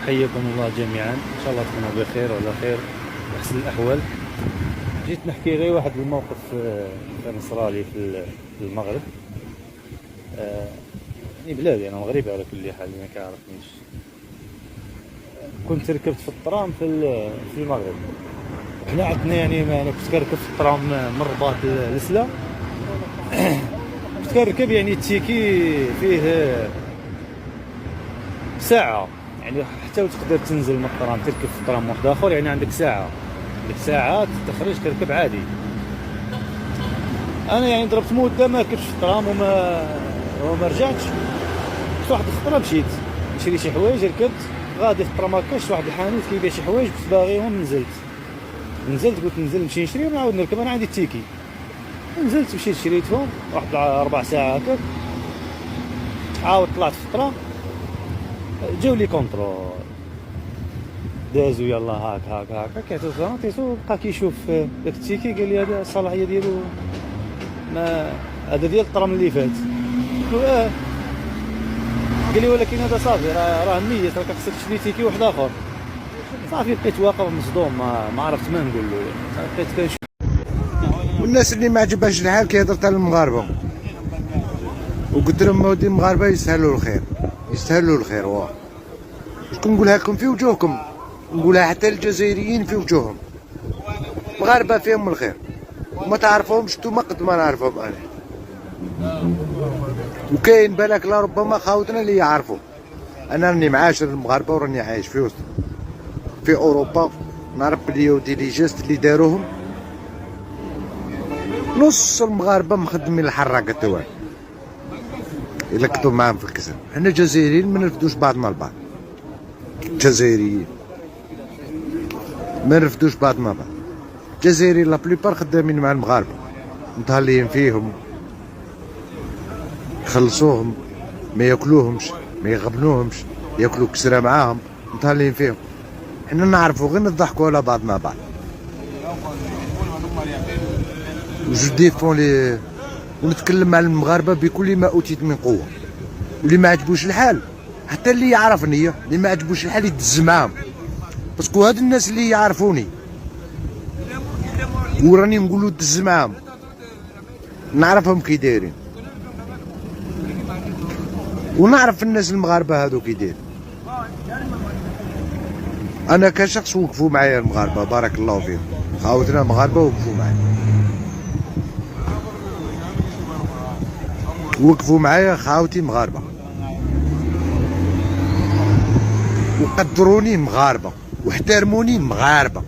حياكم الله جميعا، ان شاء الله تكونوا بخير وعلى خير واحسن الاحوال. جيت نحكي غير واحد الموقف كان صرالي في المغرب. يعني بلادي انا مغربي على كل حال اللي ما كيعرفنيش. كنت ركبت في الترام في المغرب. حنا عندنا يعني انا كنت كنركب في الترام من الرباط لسلا. كنت كنركب يعني التيكي فيه ساعة، يعني حتى وتقدر تنزل من الترام تركب في ترام واحد اخر، يعني عندك ساعة تخرج تركب عادي. انا يعني ضربت مدة ما ركبتش في الترام وما رجعتش. في واحد الخطرة مشيت نشري شي حوايج، ركبت غادي في الترام هكا شفت واحد الحانوت كيبيع شي حوايج كنت باغيهم، نزلت قلت ننزل نمشي نشريهم ونعاود نركب، انا عندي التيكي. نزلت مشيت شريتهم واحد 4 ساعة هكاك، عاود طلعت في الترام جاو لي كونترول، دازو يلا هاك كيعطيو بقى كيشوف داك التيكي، قال لي هذا الصلاحيه ديالو ما هذا ديال الترام اللي فات. قلت له قال لي ولكن هذا صافي راه ميت، راه خصك تشري تيكي واحد اخر. صافي بقيت واقف مصدوم، ما عرفت ما نقول له. بقيت كنشوف والناس اللي ما عجبهاش الحال كيهضر حتى للمغاربه، وقلت لهم ودي المغاربه يستاهلوا الخير واه. شكون نقولها لكم في وجوهكم، نقولها حتى الجزائريين في وجوههم، مغاربه فيهم الخير وما تعرفهمش نتوما قد ما نعرفهم انا. وكاين بالك لربما خاوتنا اللي يعرفوا. انا راني معاشر المغاربه وراني عايش في وسط في اوروبا، نعرف بلي ودي لي جيست اللي داروهم نص المغاربه مخدمين الحراقه تاعهم الا كنتو معاهم في الكسر. حنا جزائريين ما نرفدوش بعضنا البعض، جزائريين ما نرفدوش بعضنا البعض. الجزائريين لا بليبار خدامين مع المغاربه، متهليين فيهم، يخلصوهم، ما ياكلوهمش ما يغبنوهمش، ياكلوا كسره معاهم، متهليين فيهم. حنا نعرفوا غير نضحكوا على بعضنا بعض. جو ديفون لي ونتكلم مع المغاربه بكل ما اوتيت من قوه. واللي ما عجبوش الحال حتى اللي يعرفني، اللي ما عجبوش الحال يدز معاهم، باسكو هاد الناس اللي يعرفوني وراني نقولو دز معاهم نعرفهم كي دايرين، ونعرف الناس المغاربه هادو كي دايرين. انا كشخص وقفوا معايا المغاربه بارك الله فيهم، خاوتنا مغاربه وقفوا معايا، وقفوا معايا خاوتي مغاربه، وقدروني مغاربه، واحترموني مغاربه،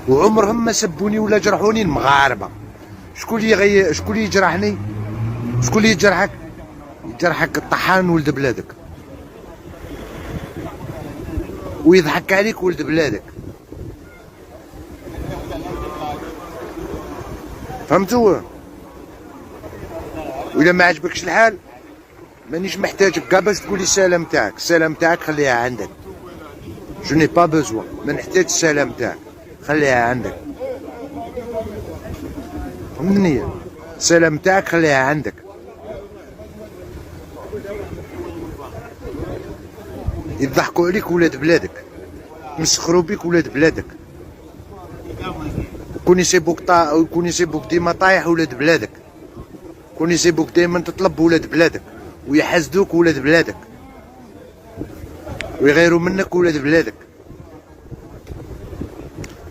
وعمرهم ما سبوني ولا جرحوني المغاربه. شكون اللي يجرحني؟ شكون اللي يجرحك؟ يجرحك الطحان ولد بلادك، ويضحك عليك ولد بلادك. فهمتوا؟ وإلا ما عجبكش الحال مانيش محتاجك كاع باش تقولي السلام تاعك. السلام تاعك خليها عندك، جو ني با بوزوان، ما نحتاج السلام تاعك، خليها عندك. فهمتني؟ السلام تاعك خليها عندك. يضحكوا عليك ولاد بلادك، يمسخروا بيك ولاد بلادك، كون يسيبوك ديما طايح ولاد بلادك، كون يسيبوك ديما تطلب ولاد بلادك، ويحسدوك ولاد بلادك، ويغيروا منك ولاد بلادك،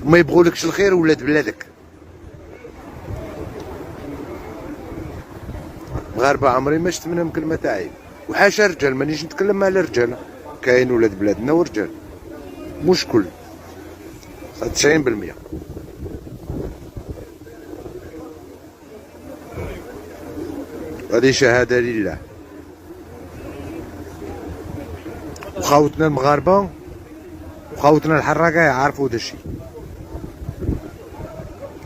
وما يبغولكش الخير ولاد بلادك. مغاربة عمري ما شفت منهم كلمة تاع عيب، وحاشا رجال، مانيش نتكلم على الرجال، كاين ولاد بلادنا ورجال، مش كل 90%. هذه شهادة لله. وخاوتنا المغاربة وخاوتنا الحراقة يعرفوا دا الشيء،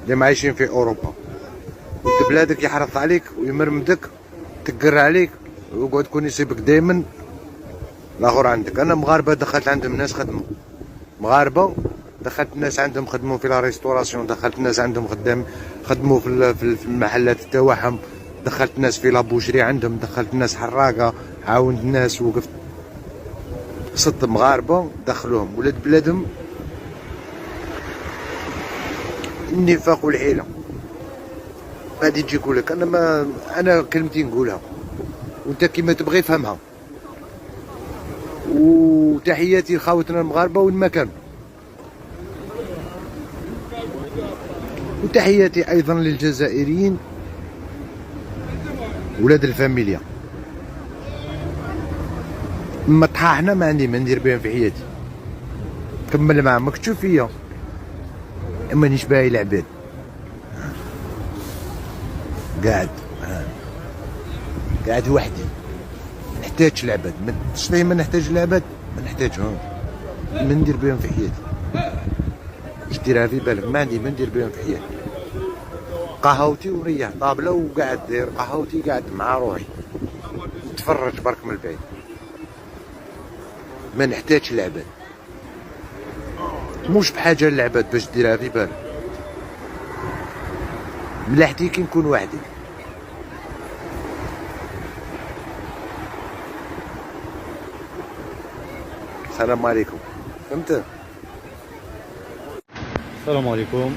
اللي عايشين في أوروبا. ولد بلادك يحرص عليك ويمرمدك، تقر عليك، ويقعد كون يسيبك دايما لاخر عندك. انا مغاربه دخلت عندهم ناس خدموا، مغاربه دخلت ناس عندهم خدموا في لا ريستوراسيون، دخلت ناس عندهم خدموا في المحلات تاعهم، دخلت ناس في لابوشري عندهم، دخلت ناس حراقه، عاونت الناس، وقفت صد مغاربه دخلوهم ولاد بلادهم. النفاق والحيله غادي تجي يقول لك انا كلمتي نقولها وانت كيما تبغي فهمها. وتحياتي لخاوتنا المغاربه وين ما كانوا، وتحياتي ايضا للجزائريين ولاد الفاميليا. اما طحاحنا ما عندي ما ندير بهم في حياتي، كمل معاهم راك تشوف فيا مانيش باغي العباد، قاعد وحدي، ما نحتاجش العباد. ما نحتاج العباد، ما نحتاجهم، ما ندير بهم في حياتي. اش ديرها في بالك؟ ما عندي ما ندير بهم في حياتي. قهوتي وريح طابله وقاعد داير قهوتي، قاعد مع روحي نتفرج برك من البعيد. ما نحتاجش العباد، مش بحاجه للعباد باش ديرها في بالك. ملاحتي كي نكون وحدي. السلام عليكم. فهمت؟ السلام عليكم.